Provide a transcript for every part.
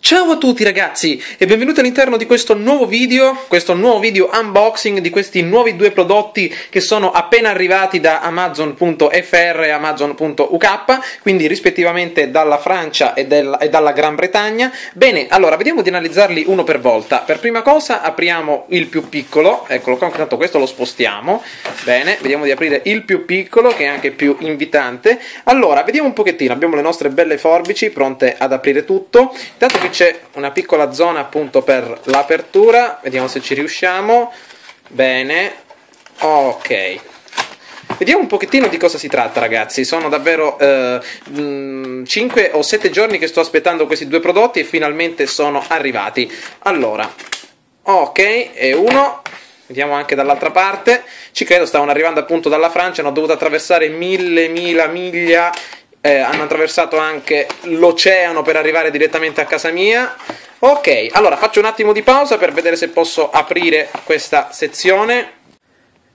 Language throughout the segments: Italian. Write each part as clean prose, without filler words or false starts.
Ciao a tutti ragazzi e benvenuti all'interno di questo nuovo video unboxing di questi nuovi due prodotti che sono appena arrivati da Amazon.fr e Amazon.uk, quindi rispettivamente dalla Francia e dalla Gran Bretagna. Bene, allora vediamo di analizzarli uno per volta. Per prima cosa apriamo il più piccolo, eccolo qua, intanto questo lo spostiamo. Bene, vediamo di aprire il più piccolo che è anche più invitante. Allora, vediamo un pochettino, abbiamo le nostre belle forbici pronte ad aprire tutto. Intanto qui c'è una piccola zona appunto per l'apertura, vediamo se ci riusciamo. Bene, ok. Vediamo un pochettino di cosa si tratta ragazzi, sono davvero 5 o 7 giorni che sto aspettando questi due prodotti e finalmente sono arrivati. Allora, ok, e uno, vediamo anche dall'altra parte, ci credo stavano arrivando appunto dalla Francia, hanno dovuto attraversare mille miglia. Hanno attraversato anche l'oceano per arrivare direttamente a casa mia. Ok, allora faccio un attimo di pausa per vedere se posso aprire questa sezione.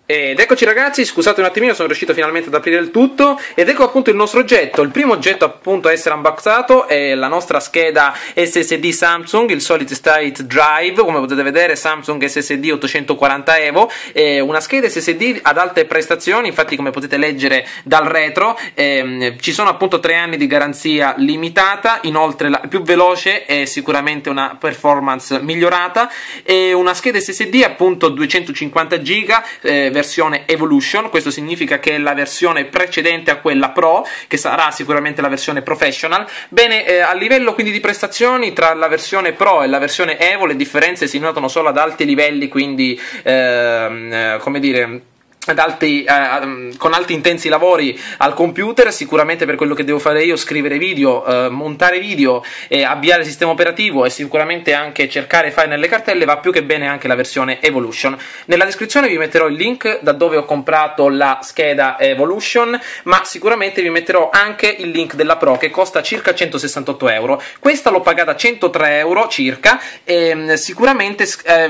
Ed eccoci ragazzi, scusate un attimino, sono riuscito finalmente ad aprire il tutto ed ecco appunto il nostro oggetto. Il primo oggetto appunto a essere unboxato è la nostra scheda SSD Samsung, il Solid State Drive, come potete vedere Samsung SSD 840 EVO, è una scheda SSD ad alte prestazioni, infatti come potete leggere dal retro ci sono appunto 3 anni di garanzia limitata, inoltre la più veloce è sicuramente una performance migliorata, e una scheda SSD appunto 250 GB, versione Evolution. Questo significa che è la versione precedente a quella Pro, che sarà sicuramente la versione Professional. Bene, a livello quindi di prestazioni tra la versione Pro e la versione Evo le differenze si notano solo ad alti livelli, quindi come dire, con alti intensi lavori al computer. Sicuramente per quello che devo fare io, scrivere video, montare video, avviare il sistema operativo e sicuramente anche cercare file nelle cartelle, va più che bene anche la versione Evolution. Nella descrizione vi metterò il link da dove ho comprato la scheda Evolution, ma sicuramente vi metterò anche il link della Pro che costa circa 168 euro. Questa l'ho pagata 103 euro circa, e sicuramente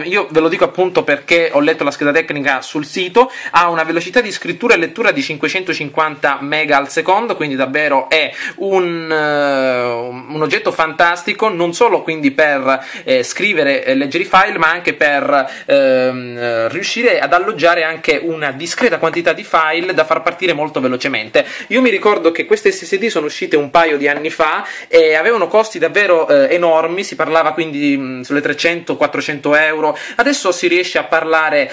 io ve lo dico appunto perché ho letto la scheda tecnica sul sito, ha una velocità di scrittura e lettura di 550 mega al secondo, quindi davvero è un oggetto fantastico, non solo quindi per scrivere e leggere i file, ma anche per riuscire ad alloggiare anche una discreta quantità di file da far partire molto velocemente. Io mi ricordo che queste SSD sono uscite un paio di anni fa e avevano costi davvero enormi, si parlava quindi sulle 300-400 euro, adesso si riesce a parlare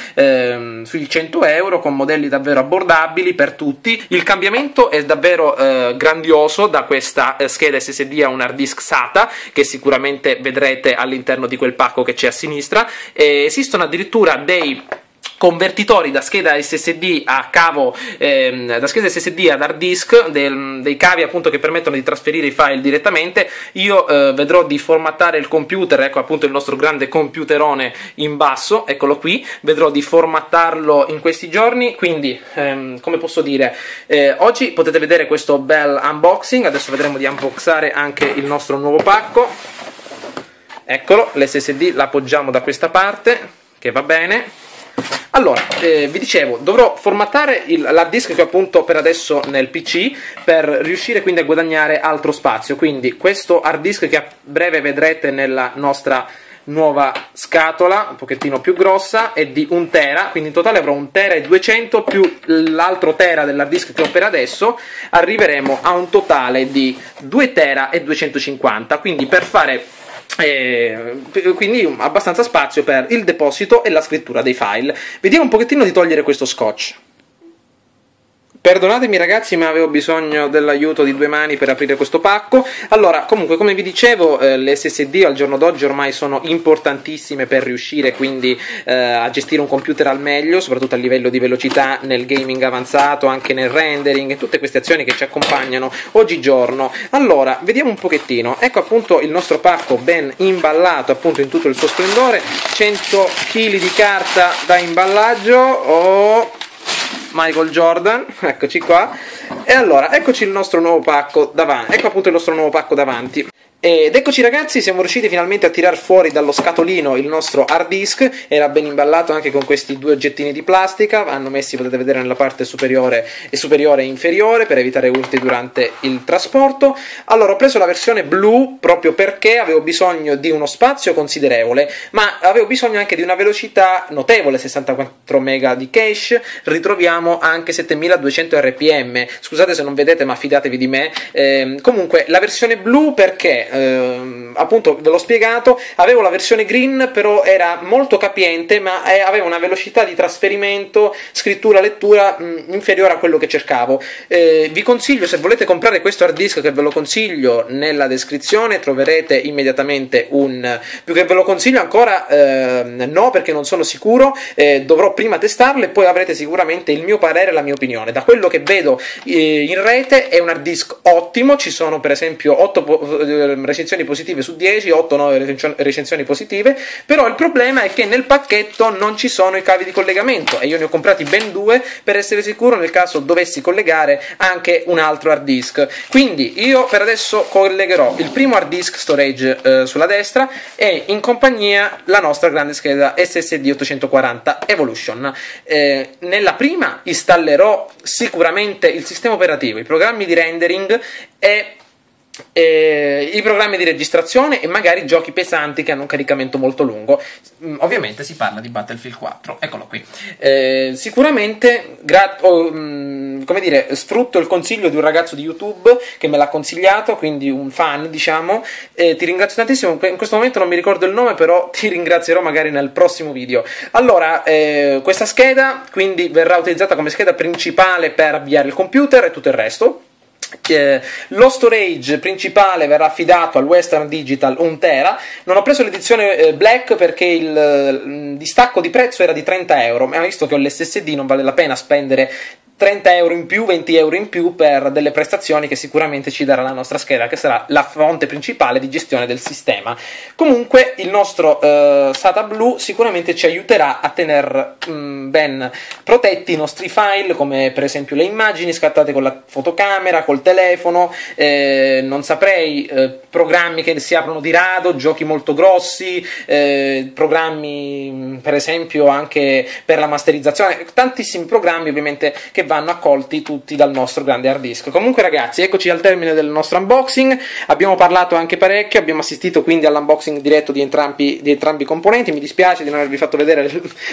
sui 100 euro con modelli davvero abbordabili per tutti. Il cambiamento è davvero grandioso da questa scheda SSD a un hard disk SATA, che sicuramente vedrete all'interno di quel pacco che c'è a sinistra. Esistono addirittura dei convertitori da scheda SSD a cavo, da scheda SSD ad hard disk, dei cavi appunto che permettono di trasferire i file direttamente. Io vedrò di formattare il computer, ecco appunto il nostro grande computerone in basso, eccolo qui, vedrò di formattarlo in questi giorni, quindi come posso dire, oggi potete vedere questo bel unboxing. Adesso vedremo di unboxare anche il nostro nuovo pacco. Eccolo, l'SSD la appoggiamo da questa parte, che va bene. Allora, vi dicevo, dovrò formattare l'hard disk che ho appunto per adesso nel PC per riuscire quindi a guadagnare altro spazio. Quindi questo hard disk che a breve vedrete nella nostra nuova scatola, un pochettino più grossa, è di 1 tera, quindi in totale avrò 1 tera e 200 più l'altro tera dell'hard disk che ho per adesso, arriveremo a un totale di 2 tera e 250, quindi per fare quindi abbastanza spazio per il deposito e la scrittura dei file. Vediamo un pochettino di togliere questo scotch. Perdonatemi ragazzi, ma avevo bisogno dell'aiuto di 2 mani per aprire questo pacco. Allora, comunque, come vi dicevo, le SSD al giorno d'oggi ormai sono importantissime per riuscire quindi a gestire un computer al meglio, soprattutto a livello di velocità nel gaming avanzato, anche nel rendering e tutte queste azioni che ci accompagnano oggigiorno. Allora, vediamo un pochettino. Ecco appunto il nostro pacco ben imballato appunto in tutto il suo splendore, 100 kg di carta da imballaggio. Michael Jordan, eccoci qua. E allora, eccoci il nostro nuovo pacco davanti. Ecco appunto il nostro nuovo pacco davanti. Ed eccoci ragazzi, siamo riusciti finalmente a tirar fuori dallo scatolino il nostro hard disk. Era ben imballato anche con questi due oggettini di plastica, vanno messi, potete vedere, nella parte superiore e inferiore per evitare urti durante il trasporto. Allora, ho preso la versione blu proprio perché avevo bisogno di uno spazio considerevole, ma avevo bisogno anche di una velocità notevole, 64 MB di cache, ritroviamo anche 7200 rpm, scusate se non vedete ma fidatevi di me. Comunque la versione blu perché appunto ve l'ho spiegato, avevo la versione green però era molto capiente, ma aveva una velocità di trasferimento scrittura-lettura inferiore a quello che cercavo. Vi consiglio, se volete comprare questo hard disk, che ve lo consiglio, nella descrizione troverete immediatamente più che ve lo consiglio ancora, no, perché non sono sicuro, dovrò prima testarlo e poi avrete sicuramente il mio parere e la mia opinione. Da quello che vedo in rete è un hard disk ottimo, ci sono per esempio 8 recensioni positive su 10, 8-9 recensioni positive, però il problema è che nel pacchetto non ci sono i cavi di collegamento e io ne ho comprati ben 2 per essere sicuro nel caso dovessi collegare anche un altro hard disk. Quindi io per adesso collegherò il primo hard disk storage sulla destra e in compagnia la nostra grande scheda SSD 840 Evolution. Nella prima installerò sicuramente il sistema operativo, i programmi di rendering e i programmi di registrazione e magari giochi pesanti che hanno un caricamento molto lungo. Ovviamente si parla di Battlefield 4, eccolo qui. Sicuramente come dire, sfrutto il consiglio di un ragazzo di YouTube che me l'ha consigliato, quindi un fan, diciamo. Ti ringrazio tantissimo, in questo momento non mi ricordo il nome, però ti ringrazierò magari nel prossimo video. Allora, questa scheda quindi verrà utilizzata come scheda principale per avviare il computer e tutto il resto. Lo storage principale verrà affidato al Western Digital 1 tera. Non ho preso l'edizione black perché il distacco di prezzo era di 30 euro, ma visto che ho l'SSD non vale la pena spendere 30 euro in più, 20 euro in più per delle prestazioni che sicuramente ci darà la nostra scheda, che sarà la fonte principale di gestione del sistema. Comunque il nostro SATA blu sicuramente ci aiuterà a tenere ben protetti i nostri file, come per esempio le immagini scattate con la fotocamera, col telefono, non saprei, programmi che si aprono di rado, giochi molto grossi, programmi per esempio anche per la masterizzazione, tantissimi programmi ovviamente che vanno accolti tutti dal nostro grande hard disk. Comunque ragazzi, eccoci al termine del nostro unboxing, abbiamo parlato anche parecchio, abbiamo assistito quindi all'unboxing diretto di entrambi i componenti. Mi dispiace di non avervi fatto vedere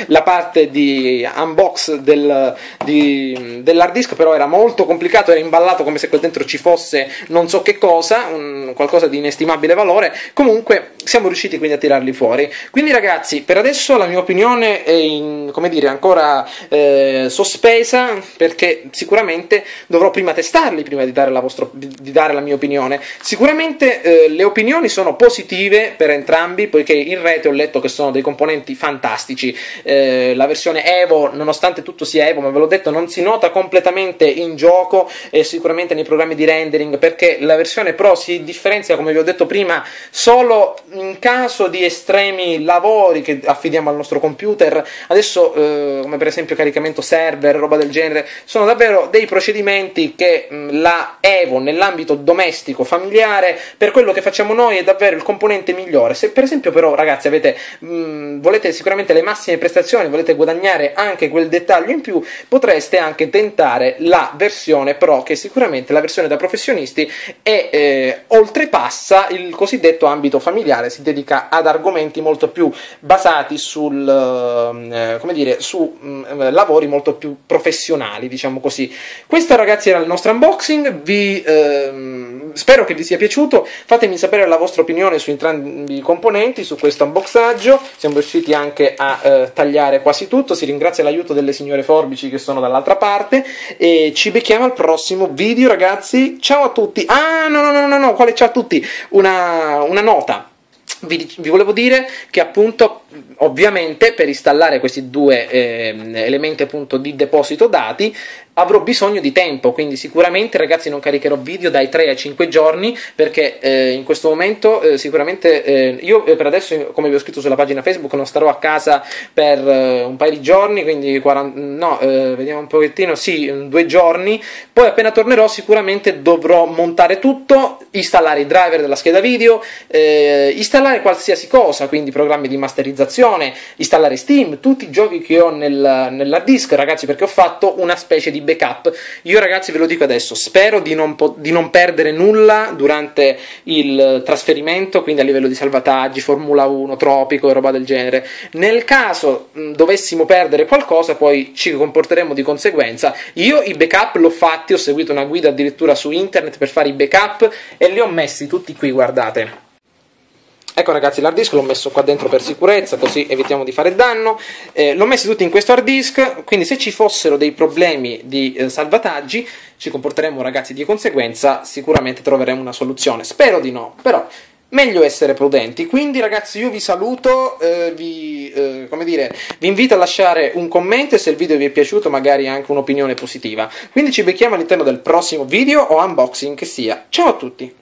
la parte di unbox dell'hard disk, però era molto complicato, era imballato come se qui dentro ci fosse non so che cosa, qualcosa di inestimabile valore. Comunque siamo riusciti quindi a tirarli fuori. Quindi ragazzi, per adesso la mia opinione è come dire, ancora sospesa, perché sicuramente dovrò prima testarli prima di dare la mia opinione. Sicuramente le opinioni sono positive per entrambi, poiché in rete ho letto che sono dei componenti fantastici. La versione Evo, nonostante tutto sia Evo, ma ve l'ho detto, non si nota completamente in gioco e sicuramente nei programmi di rendering, perché la versione Pro si differenzia, come vi ho detto prima, solo in caso di estremi lavori che affidiamo al nostro computer. Adesso come per esempio caricamento server, roba del genere, sono davvero dei procedimenti che la Evo nell'ambito domestico, familiare, per quello che facciamo noi è davvero il componente migliore. Se per esempio però ragazzi volete sicuramente le massime prestazioni, volete guadagnare anche quel dettaglio in più, potreste anche tentare la versione Pro, che è sicuramente la versione da professionisti e oltrepassa il cosiddetto ambito familiare, si dedica ad argomenti molto più basati sul come dire, su lavori molto più professionali, diciamo così. Questo ragazzi era il nostro unboxing, spero che vi sia piaciuto, fatemi sapere la vostra opinione su entrambi i componenti, su questo unboxaggio. Siamo riusciti anche a tagliare quasi tutto, si ringrazia l'aiuto delle signore forbici che sono dall'altra parte, e ci becchiamo al prossimo video ragazzi, ciao a tutti. No, quale ciao a tutti? Una nota. Vi volevo dire che appunto ovviamente per installare questi due elementi appunto di deposito dati avrò bisogno di tempo, quindi sicuramente ragazzi non caricherò video dai 3 ai 5 giorni, perché in questo momento sicuramente io per adesso, come vi ho scritto sulla pagina Facebook, non starò a casa per un paio di giorni, quindi vediamo un pochettino, sì, 2 giorni, poi appena tornerò sicuramente dovrò montare tutto, installare i driver della scheda video, installare qualsiasi cosa, quindi programmi di masterizzazione, installare Steam, tutti i giochi che ho nell'hard disk, ragazzi, perché ho fatto una specie di backup. Io ragazzi ve lo dico adesso, spero di non perdere nulla durante il trasferimento, quindi a livello di salvataggi, Formula 1, Tropico e roba del genere. Nel caso dovessimo perdere qualcosa, poi ci comporteremo di conseguenza. Io i backup l'ho fatti, ho seguito una guida addirittura su internet per fare i backup e li ho messi tutti qui, guardate. Ecco ragazzi, l'hard disk l'ho messo qua dentro per sicurezza, così evitiamo di fare danno. L'ho messi tutti in questo hard disk, quindi se ci fossero dei problemi di salvataggi ci comporteremo ragazzi di conseguenza, sicuramente troveremo una soluzione. Spero di no, però meglio essere prudenti. Quindi ragazzi io vi saluto, vi invito a lasciare un commento e se il video vi è piaciuto magari anche un'opinione positiva. Quindi ci becchiamo all'interno del prossimo video o unboxing che sia. Ciao a tutti!